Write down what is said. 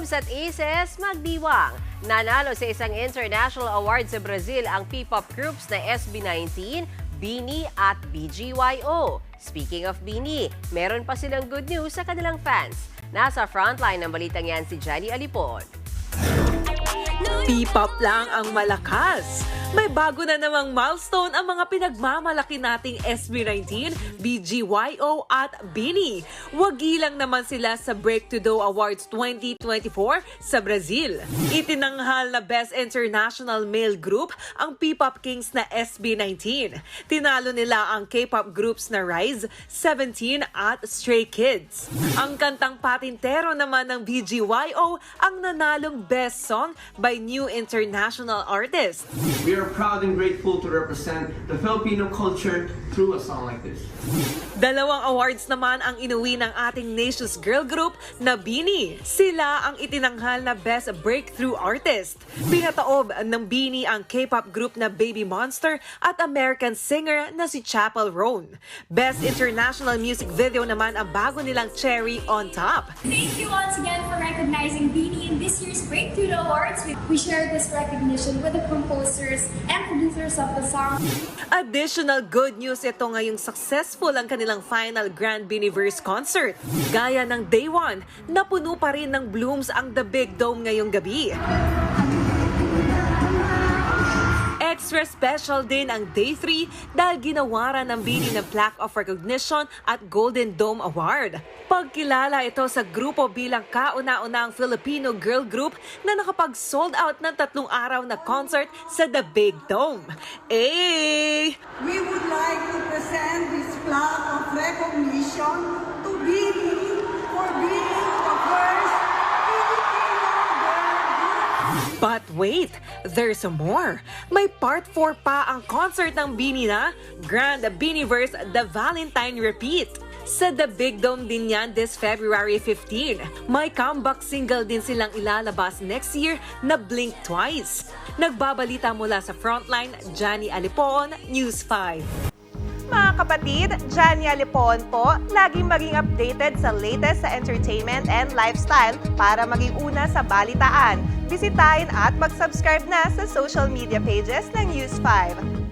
Moves at Aces magdiwang. Nanalo sa isang international award sa Brazil ang P-pop groups na SB19, BINI at BGYO. Speaking of BINI, meron pa silang good news sa kanilang fans. Nasa frontline ng balitang yan si Jenny Alipon. P-pop lang ang malakas. May bago na namang milestone ang mga pinagmamalaki nating SB19, BGYO at BINI. Wagi lang naman sila sa Break to Do Awards 2024 sa Brazil. Itinanghal na Best International Male Group ang P-pop Kings na SB19. Tinalo nila ang K-pop groups na Rise, 17 at Stray Kids. Ang kantang patintero naman ng BGYO ang nanalong Best Song by New International Artist. We are proud and grateful to represent the Filipino culture through a song like this. Dalawang awards naman ang inuwi ng ating nation's girl group na BINI. Sila ang itinanghal na Best Breakthrough Artist. Pinataob ng BINI ang K-pop group na Baby Monster at American singer na si Chappell Roan. Best International Music Video naman ang bago nilang Cherry on Top. Thank you once again for recognizing BINI in this year's Breakthrough Awards. We share this recognition with the composers and producers of the song. Additional good news ito ngayong successful ang kanilang final Grand BINIverse concert. Gaya ng Day 1, napuno pa rin ng blooms ang The Big Dome ngayong gabi. Extra special din ang Day 3 dahil ginawaran ng BINI ng Plaque of Recognition at Golden Dome Award. Pagkilala ito sa grupo bilang kauna-unang Filipino girl group na nakapag-sold out ng 3 araw na concert sa The Big Dome. We would like to present this plaque of recognition to BINI for being the first Filipino girl group. But wait, there's more. May part 4 pa ang concert ng BINI na Grand BINIverse The Valentine Repeat. Sa The Big Dome din yan this February 15. May comeback single din silang ilalabas next year na Blink Twice. Nagbabalita mula sa Frontline, Jenny Alipon, News 5. Mga kapatid, Jenny Alipon po, laging maging updated sa latest sa entertainment and lifestyle para maging una sa balitaan. Bisitahin at mag-subscribe na sa social media pages ng News 5.